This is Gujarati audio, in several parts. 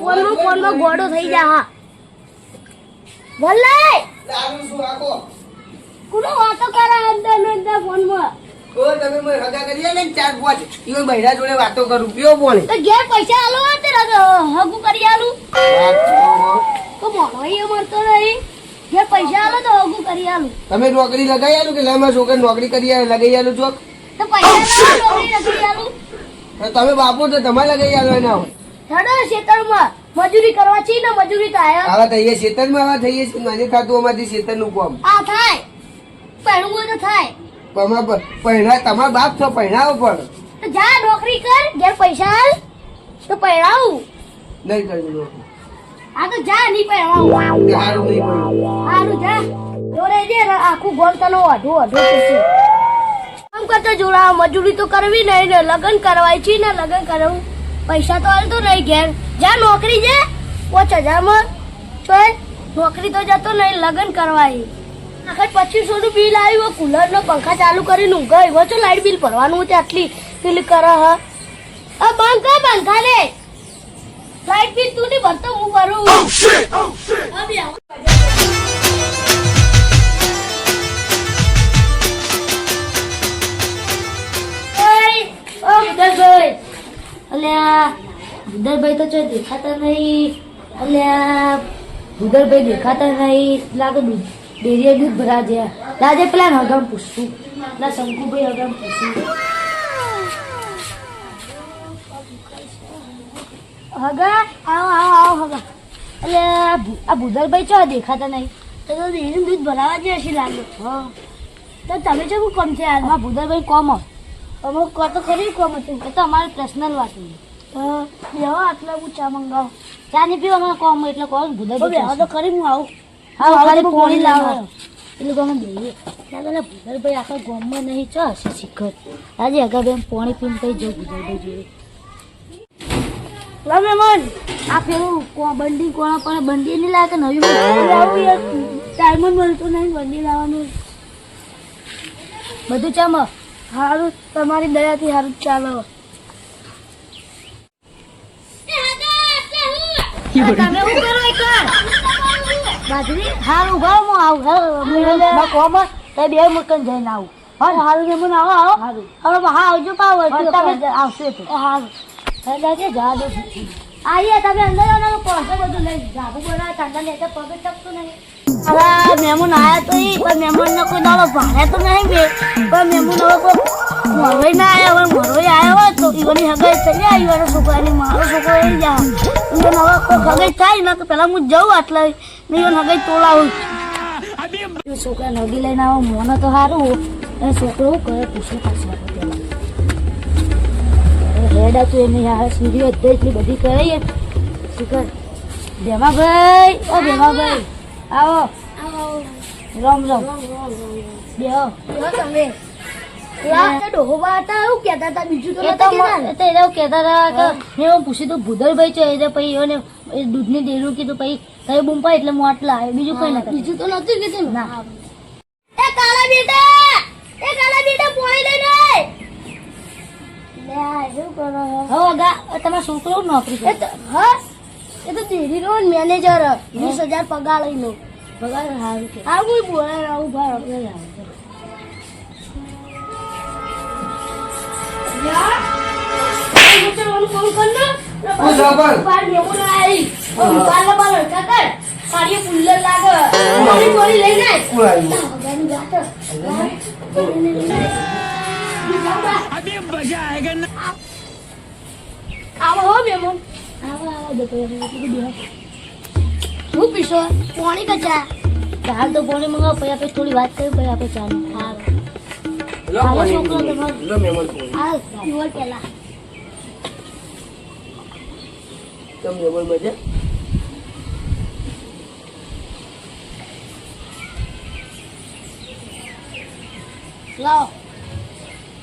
ફોનમાં ગોડો થઈ જા હા વલ્લાય લાવું શું આખો કુનો વાતો કરે અંદર ફોનમાં તો તમે મને હગા કરીએ ને 4-5 ઈવન બૈરા જોડે વાતો કરું કયો બોલે તો ઘેર પૈસા આલો તે હગુ કરી આલું તો મોણો એ મળતો નહીં ઘેર પૈસા આલો તો હગુ કરી આલું તમે નોકરી લગાઈ આલું કે લામાં છોકરા નોકરી કરી લગાઈ આલું છો તો પૈસા નોકરી લગાઈ આલું તમે બાપુ તો તમારે લગાઈ આલો એના હેડો ખેતરમાં મજૂરી કરવા છી ને મજૂરી તો આયા આવા થઈએ ખેતરમાં આવા થઈએ નથી થતું અમારી ખેતરનું કામ આ થાય પહેણું તો થાય તમારા બાપ છો પહેણાવો પણ તો જા નોકરી કર ઘેર પૈસા આલ તો પહેણાવું નહીં કરજો આ તો જા નહીં પહેણાવું સારું નહીં પડ્યું સારું જા જોડે જે આખું ગોળ તનો અઢો થશે કામ કરતા જોડા મજૂરી તો કરવી નહીં ને લગન કરવાય છે ને લગન કરવું પૈસા તો હાલતો નહીં ઘેર જા નોકરી છે 5000 માં ચોય નોકરી તો જતો નહીં લગન કરવાય આખર 2500 નું બિલ આવ્યું કુલર નો પંખા ચાલુ કરીને ઊંઘાય એવો છો લાઈટ બિલ ભરવાનું છે આટલી બિલ કરે હ આ પંખા લે લાઈટ બિલ તું નહીં ભરતો હું ભરું ભૂદરભાઈ તો ચોય દેખાતા નહીં ભૂદરભાઈ દેખાતા નહીં લાગે ડેરીએ દૂધ ભરા છે લાજે પેલા હગામ પૂછતું પેલા શંકુભાઈ હગામ પૂછતું હગા આવો હગા એટલે આ ભૂદરભાઈ ચો દેખાતા નહીં તો ડેરીનું દૂધ ભરાવા જે હશે લાગે હા તો તમે છે શું કોમ છે આ ભૂદરભાઈ કોમ અમુક કહો તો ખરી કોમ હતું એ તો અમારે પર્સનલ વાત તો બેહો આટલા હું ચા મંગાવો ચા નહીં પીવા અમારે કોમ એટલે કહો ભૂદરભાઈ બેહો તો ખરી હું આવું હા ખાલી પાણી લાવો એટલે ગમે દઈએ દાદા ભૂદરભાઈ આખા ગામમાં નહીં ચો હશે શીખર આજે અગા બેન પાણી પીને કઈ જવું ભૂદરભાઈ જોડે તમે મન આ પેલું બંડી કોણા પણ બંડી નહીં લાગે નવી લાવું યાર ટાઈમ જ મળતો નહીં બંડી લાવવાનું બધું ચામ સારું તમારી દયાથી સારું ચાલો તમે શું કરો એક બાજરી હારું ઉભા હું આવું કોમ તે બે મુકન જઈને આવું હા હારું કે મને આવો હારું હવે હા આવજો પાવ તમે આવશે તો હારું દાદા જા દો આઈએ તમે અંદર આવો કોસે બધું લઈ જાબુ બોલા ઠંડા લેતે પગ ટકતો નહીં હવે મહેમાન આયા તો ઈ પણ મહેમાન ને કોઈ દાડો ભાડે તો નહીં બે પણ મહેમાન હવે કોઈ મોરવાઈ ના આયા હવે મોરવાઈ આયા હોય તો ઈવની હગાઈ થઈ આવી વાળો છોકરાની મારો છોકરો રહી જા ઈવન હવે કોઈ હગાઈ થાય ને તો પેલા હું જઉં આટલા નહીં હગાઈ તોલાવું છોકરા નગી લઈને આવો મોને તો સારું એ છોકરો કરે પૂછે પાછા હેડા તો એની યાર સીડીઓ એટલી બધી કરાઈએ શીખર ભેમાભાઈ ઓ ભેમાભાઈ આવો રામ રામ બેહો તમે પૂછ્યું તો ભૂદરભાઈ છે પછી એને દૂધની ડેરું કીધું પછી કઈ બૂમ પાય એટલે હું આટલા આવે બીજું કઈ નથી બીજું તો નથી કીધું ના એ કાલા બેટા પોણી લઈને તમારા છોકરો નોકરી કરે હા એ તો ડેરી નો મેનેજર 20,000 પગાર લઈ લો પગાર સારું છે આ કોઈ બોલાય આવું ભાર શું પીશો પાણી કે ચા હાલ તો પાણી મંગાવો પછી આપણે થોડી વાત કરી પછી આપણે ચા પેલા લાવો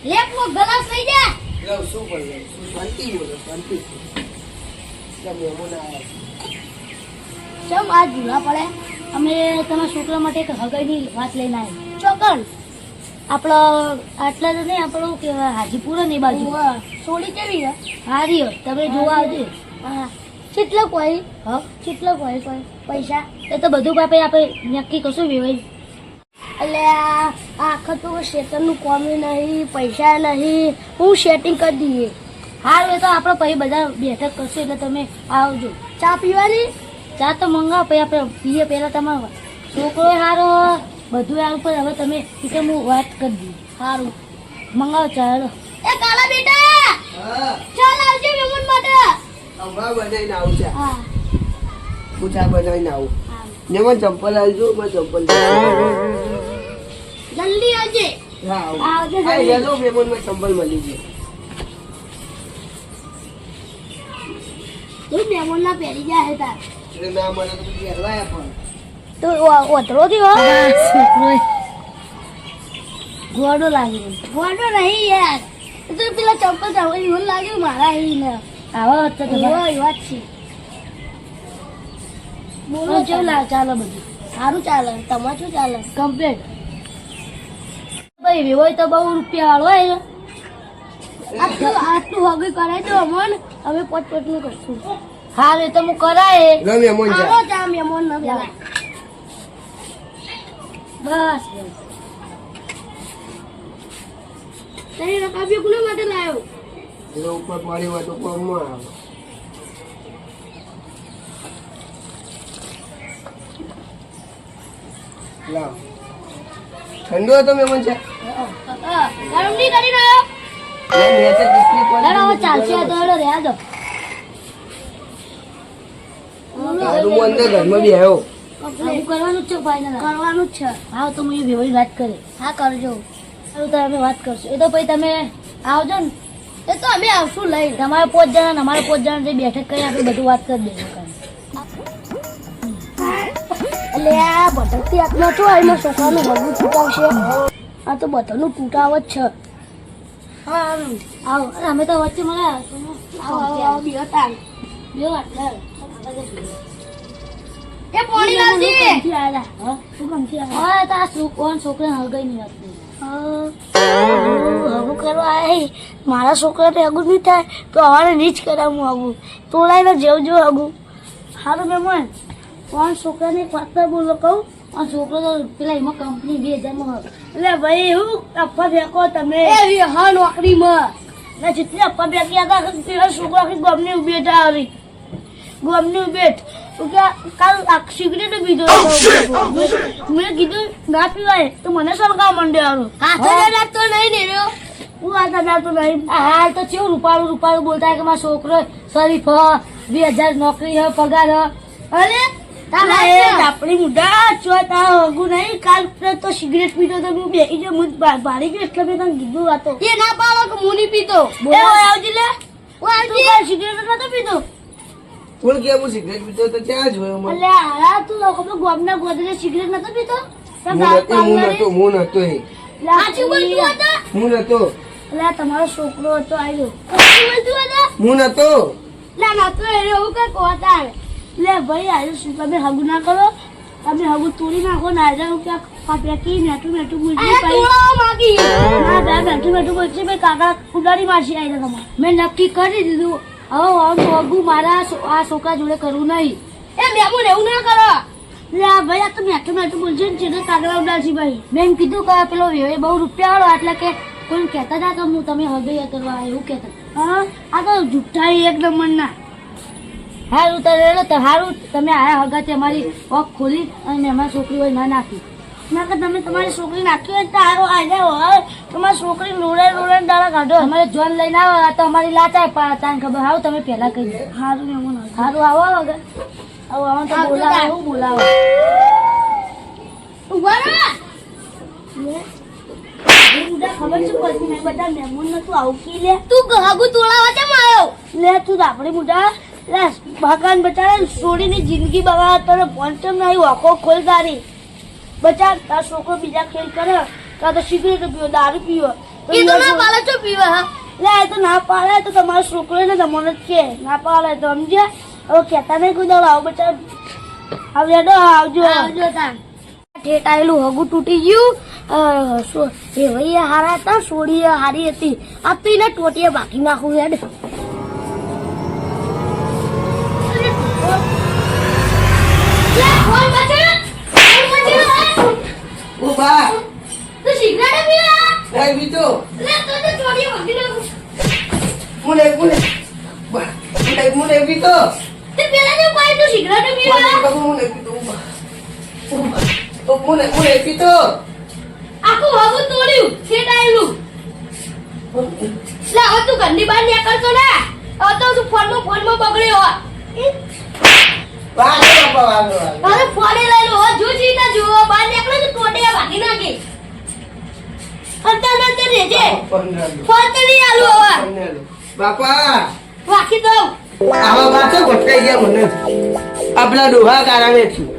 લેપ નો ગ્લાસ લઈ જા લાવ શું બોલે શું શાંતિ બોલે શાંતિ ચમ આ જુલા પડે અમે તમારા છોકરા માટે એક હગાઈની વાત લઈને આવ્યા ચોકન આપણો આટલા તો નહીં આપણો કેવાય હાજીપુર ને બાજુ સોડી કેવી હારી તમે જોવા આવજો કેટલો કોઈ હા કેટલો કોઈ કોઈ પૈસા એ તો બધું પાપે આપણે નક્કી કશું વેવાય એટલે આ આખા તો શેતરનું કોમ નહીં પૈસા નહીં હું સેટિંગ કરી દઈએ હારું એ તો આપણે પછી બધા બેઠક કરશું એટલે તમે આવજો ચા પીવાની ચા તો મંગાવો પછી આપણે પીએ પહેલાં તમારો છોકરો સારો બધું આવું પણ હવે તમે કે હું વાત કરી દઈએ સારું મંગાવો ચાલો એ કાલા બેટા હા ચાલ આવજો મહેમાન માટે હમણાં બનાવીને આવું છે હા હું ચા બનાવીને આવું ને મને ચંપલ આવજો મને ચંપલ જલ્દી આવજે હા આવું. આવજો હા જલ્દી. હેલો મેમન માં ચંપલ મળી ગઈ તું મહેમાન ના પહેરી જાય તાર એટલે ના મને તો પહેરવાયા પણ તો ઓતરો થયો છોકરો ગોડો લાગ્યો ગોડો નહીં યાર તો પેલા ચંપલ ચાવડી એવું લાગ્યું મારા અહીં ને આવા તો વાત છે બોલો કેવું લાગે ચાલો બધું સારું ચાલે તમારે શું ચાલે કમ્પ્લીટ ભાઈ વિવો તો બહુ રૂપિયા વાળો હોય આટલું હગી કરાવી દો અમન હવે પોતપોતનું કરશું હા એ તો હું કરાય લો મેમન જા આવો ચા મહેમાન ન પેલા બસ તને રકાબ્યો કોના માટે લાવ્યો એનો ઉપર પાણી હોય તો કોમમાં આવે લાવ ઠંડુ હતો મેમન છે ગરમ નહીં કરી રહ્યો મેં તો કેટલી હવે ચાલશે તો હેડો રહ્યા દો તારું હું અંદર ઘરમાં બી આવ્યો કરવાનું જ છે ફાઇનલ કરવાનું જ છે હા તો હું વેવાઈ વાત કરે હા કરજો સારું તો અમે વાત કરશું એ તો પછી તમે આવજો ને એ તો અમે આવશું લઈ તમારે 5 જણા ને અમારે 5 જણા જે બેઠક કરી આપણે બધું વાત કરી દઈશું એટલે આ ભટકતી આટલો છો એમાં છોકરાનું ભગવું તૂટાવશે આ તો બધાનું તૂટાવ જ છે હા આવો અરે અમે તો વચ્ચે મળ્યા આવો બે હતા બે આટલા એ પાણી લાવજે શું ગમતી હા તો આ કોણ છોકરા હગઈ નહીં આપતી હગું કરવા આય મારા છોકરાને હગું નહીં થાય તો અમારે નહીં જ કરાવું હગું તોડાઈને જેવું જેવું હગું સારું મહેમાન કોણ છોકરાને એક વાત બોલો કહું આ છોકરો તો પેલા એમાં કંપની 2000 એટલે ભાઈ એવું અફવા ફેંકો તમે હા નોકરીમાં ના જેટલી અફવા ફેંકી હતા પેલા છોકરો આખી ગમની ઉભી હતા આવી ગમની બેઠ કાલ સિગરેટ પીધો મેં કીધું ના પીવાય તો મને સળગાવ માંડ્યો તો નહીં ને રહ્યો હું આ તો નહીં હાલ તો કેવું રૂપાળું રૂપાળું બોલતા કે મારો છોકરો શરીફ 2000 નોકરી હ પગાર અરે આપણી મુઢા ચોતા હગું નહીં કાલ તો સિગરેટ પીધો તો હું બેસી જો ભારી ગયો એટલે મેં તને કીધું આ તો એ ના પાડો કે હું નહીં પીતો આવજી લે સિગરેટ નતો પીધો કોણ કે હું સિગરેટ પીતો તો ક્યાં જોયો મને અલે આ તું લોકો તો ગોમના ગોદરે સિગરેટ નતો પીતો હું નતો એ સાચું બોલતું હતો હું નતો અલે તમારો છોકરો હતો આવ્યો સાચું બોલતું હતો હું નતો લે ના તો એવું કઈ કોતા લે ભાઈ આજે શું તમે હગું ના કરો તમે હગું તોડી નાખો ના જાવ કે પાપેકી મેઠું મેઠું બોલતી ના બે મેઠું મેઠું બોલશે ભાઈ કાકા ઉડાડી મારશે આવી તમારે મેં નક્કી કરી દીધું હવે હગું મારા આ છોકરા જોડે કરવું નહીં એ મેમુન એવું ના કરો લે ભાઈ આ તો મેઠું મેઠું બોલશે ને છે કાગડા ઉડાડશે ભાઈ મેં કીધું કે પેલો વેવે બહુ રૂપિયા વાળો એટલે કે કોઈ કહેતા હતા કે હું તમે હગૈયા કરવા એવું કહેતા હા આ તો જુઠ્ઠાઈ એક નંબર ના હારું તો હારું તમે આયા હગાથી અમારી ઓખ ખોલી અને અમારી છોકરી હોય ના નાખી ના કે તમે તમારી છોકરી નાખી હોય તો હારો આવ્યા હોય તમારી છોકરી રોડે દાડા કાઢો અમારે જોન લઈને આવો તો અમારી લાચાય તને ખબર હારું તમે પહેલા કહી દો હારું એમ હારું આવો વગર આવો તો બોલાવો એવું બોલાવો ખબર છે પછી મેં બધા મહેમાન નતું આવું કી લે તું હગુ તોડાવા કેમ આવ્યો લે તું આપણી મુઢા ભગવાન બચારા છોડીની જિંદગી બગાડ તને પંચમ નહીં વાકો ખોલ તારી બચા તાર છોકરો બીજા ખેલ કરે કાં તો સિગરેટ પીવો દારૂ પીવો એ તો ના પાડે તો પીવે હા લે એ તો ના પાડે તો તમારો છોકરો ને તમને જ કે ના પાડે તો સમજ્યા હવે કહેતા નહીં કોઈ દાડો આવો બચા હવે આવજો તાર ઠેટાયેલું હગું તૂટી ગયું એ ભાઈ હારા હતા સોડી હારી હતી આ તો એને ટોટીએ બાકી નાખું હેડ બા તું સિગરેટ પીવા નહીં પીતો લે તો ચોરી વગી નાખું મુને પીતો તે પેલા ને કોઈ તું સિગરેટ પીવા મુને પીતો મુને પીતો આખું હગું તોડ્યું છેડાયેલું લે હવે તું ઘરની બહાર નીકળતો ને હવે તો તું ફોનમાં બગડ્યો હો અરે ફોને લઈ લો જો જીતા જો બહાર નીકળે તો ટોટિયા ભાગી નાખે અંતર અંતર રેજે ફોન તો નહીં આલું હવે બાપા રાખી દઉં આવા બાતો ભટકાઈ ગયા મને આપણા ડોહા કારણે છું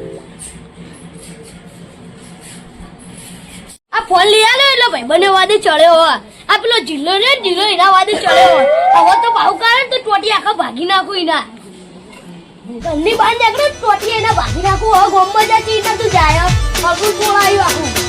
આ ફોન લઈ આલો એટલે ભાઈ બને વાદે ચડ્યો હો આ પેલો જિલ્લો ને જિલ્લો એના વાદે ચડ્યો હો હવે તો ભાવ કાઢે તો ટોટી આખા ભાગી નાખું એના ઘરની બહાર નીકળો ટોટી એના ભાગી નાખું હવે ગોમમાં જા ચીના તું જાય હગું કોણ આવ્યું આખું